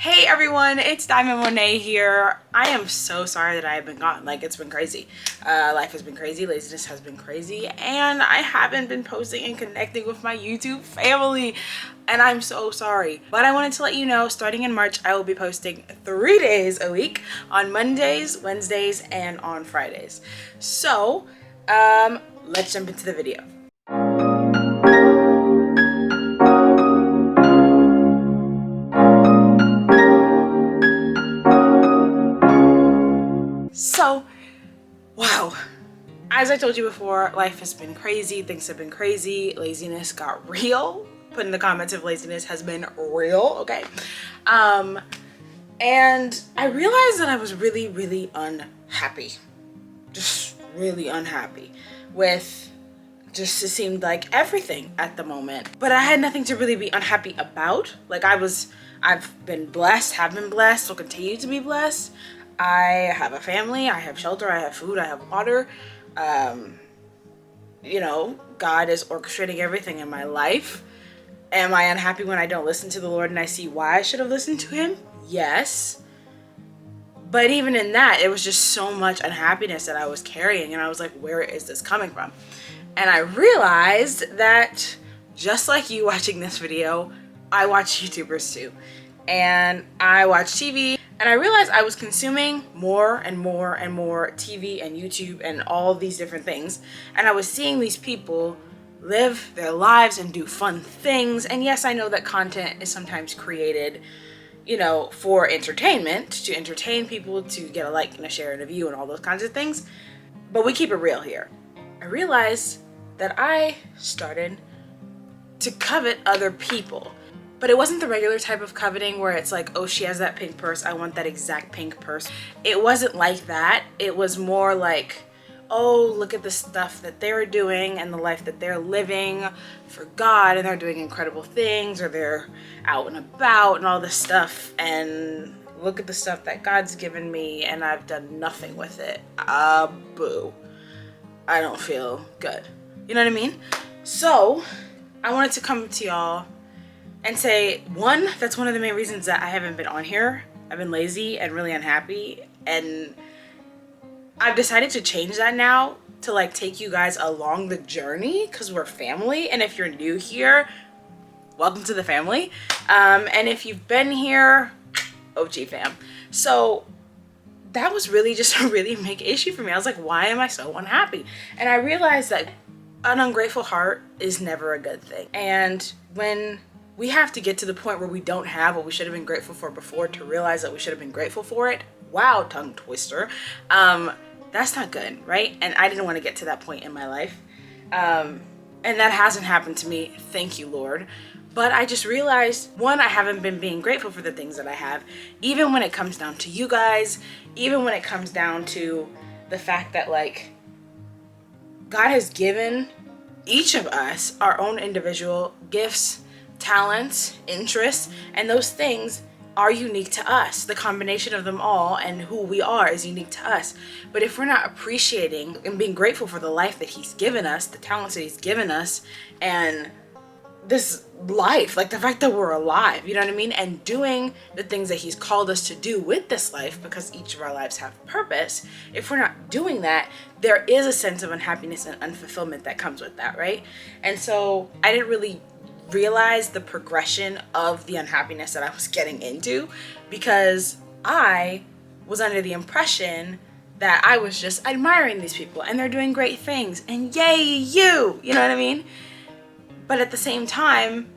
Hey everyone, it's Diamond Monet here. I am so sorry that I have been gone. Like, it's been crazy. Life has been crazy, laziness has been crazy, and I haven't been posting and connecting with my YouTube family, and I'm so sorry. But I wanted to let you know, starting in March, I will be posting 3 days a week on Mondays, Wednesdays, and on Fridays. So, let's jump into the video. So, wow. As I told you before, life has been crazy, things have been crazy, laziness got real. Put in the comments if laziness has been real, okay? And I realized that I was really unhappy. Just really unhappy with just, it seemed like everything at the moment. But I had nothing to really be unhappy about. Like I've been blessed, have been blessed, will continue to be blessed. I have a family, I have shelter, I have food, I have water. You know, God is orchestrating everything in my life. Am I unhappy when I don't listen to the Lord and I see why I should have listened to him? Yes. But even in that, it was just so much unhappiness that I was carrying, and I was like, where is this coming from? And I realized that just like you watching this video, I watch YouTubers too. And I watch TV, and I realized I was consuming more and more and more TV and YouTube and all these different things. And I was seeing these people live their lives and do fun things. And yes, I know that content is sometimes created, you know, for entertainment, to entertain people, to get a like and a share and a view and all those kinds of things. But we keep it real here. I realized that I started to covet other people. But it wasn't the regular type of coveting where it's like, oh, she has that pink purse, I want that exact pink purse. It wasn't like that. It was more like, oh, look at the stuff that they're doing and the life that they're living for God, and they're doing incredible things, or they're out and about and all this stuff, and look at the stuff that God's given me and I've done nothing with it. Boo. I don't feel good. You know what I mean? So I wanted to come to y'all and say, one, that's one of the main reasons that I haven't been on here. I've been lazy and really unhappy, and I've decided to change that now to like take you guys along the journey, because we're family. And if you're new here, welcome to the family. And if you've been here, OG fam. So that was really just a really big issue for me. I was like, why am I so unhappy? And I realized that an ungrateful heart is never a good thing. And when we have to get to the point where we don't have what we should have been grateful for before to realize that we should have been grateful for it. Wow, tongue twister. That's not good, right? And I didn't want to get to that point in my life. And that hasn't happened to me, thank you, Lord. But I just realized, one, I haven't been being grateful for the things that I have, even when it comes down to you guys, even when it comes down to the fact that, like, God has given each of us our own individual gifts, talents, interests, and those things are unique to us. The combination of them all and who we are is unique to us. But if we're not appreciating and being grateful for the life that he's given us, the talents that he's given us, and this life, like the fact that we're alive, you know what I mean? And doing the things that he's called us to do with this life, because each of our lives have purpose. If we're not doing that, there is a sense of unhappiness and unfulfillment that comes with that, right? And so I didn't really realize the progression of the unhappiness that I was getting into, because I was under the impression that I was just admiring these people and they're doing great things and yay you know what I mean? But at the same time,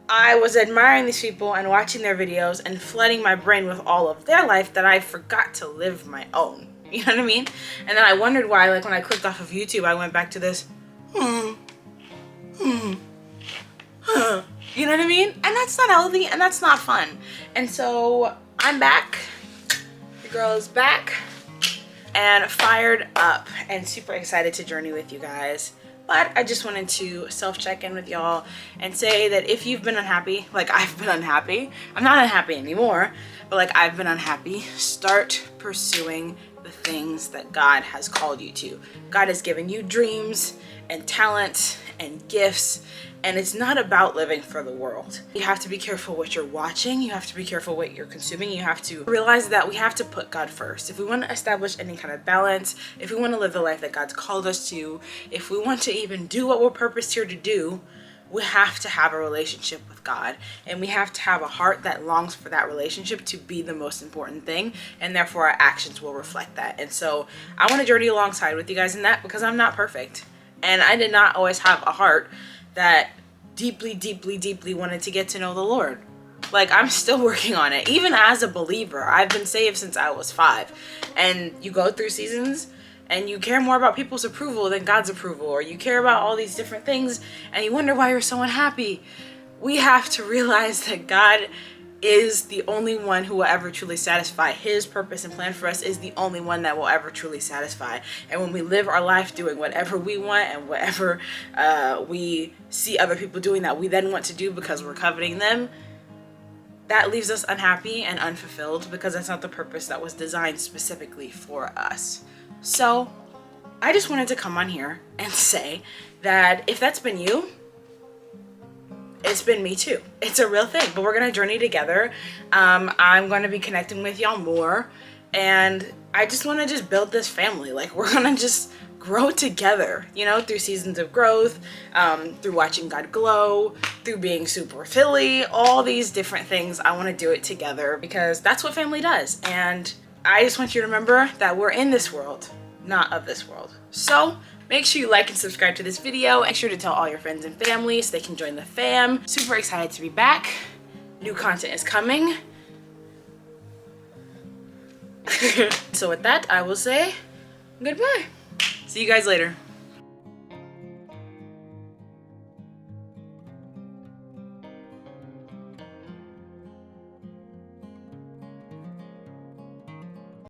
I was admiring these people and watching their videos and flooding my brain with all of their life that I forgot to live my own. You know what I mean? And then I wondered why, like when I clicked off of YouTube, I went back to this, you know what I mean? And that's not healthy and that's not fun. And so I'm back. The girl is back and fired up and super excited to journey with you guys. But I just wanted to self-check in with y'all and say that if you've been unhappy, like I've been unhappy, I'm not unhappy anymore, but like I've been unhappy, start pursuing the things that God has called you to. God has given you dreams and talent and gifts And it's not about living for the world. You have to be careful what you're watching. You have to be careful what you're consuming. You have to realize that we have to put God first. If we want to establish any kind of balance, if we want to live the life that God's called us to, if we want to even do what we're purposed here to do, we have to have a relationship with God, and we have to have a heart that longs for that relationship to be the most important thing, and therefore our actions will reflect that. And so I want to journey alongside with you guys in that, because I'm not perfect, and I did not always have a heart that deeply wanted to get to know the Lord. Like, I'm still working on it. Even as a believer, I've been saved since I was 5, and you go through seasons and you care more about people's approval than God's approval, or you care about all these different things and you wonder why you're so unhappy. We have to realize that God is the only one who will ever truly satisfy. His purpose and plan for us is the only one that will ever truly satisfy. And when we live our life doing whatever we want and whatever we see other people doing that we then want to do because we're coveting them, that leaves us unhappy and unfulfilled, because that's not the purpose that was designed specifically for us. So I just wanted to come on here and say that if that's been you, it's been me too. It's a real thing, but we're gonna journey together. I'm gonna be connecting with y'all more, and I just want to just build this family. Like, we're gonna just grow together, you know, through seasons of growth, through watching God glow, through being super Philly, all these different things. I want to do it together because that's what family does. And I just want you to remember that we're in this world, not of this world. So make sure you like and subscribe to this video. Make sure to tell all your friends and family so they can join the fam. Super excited to be back. New content is coming. So with that, I will say goodbye. See you guys later.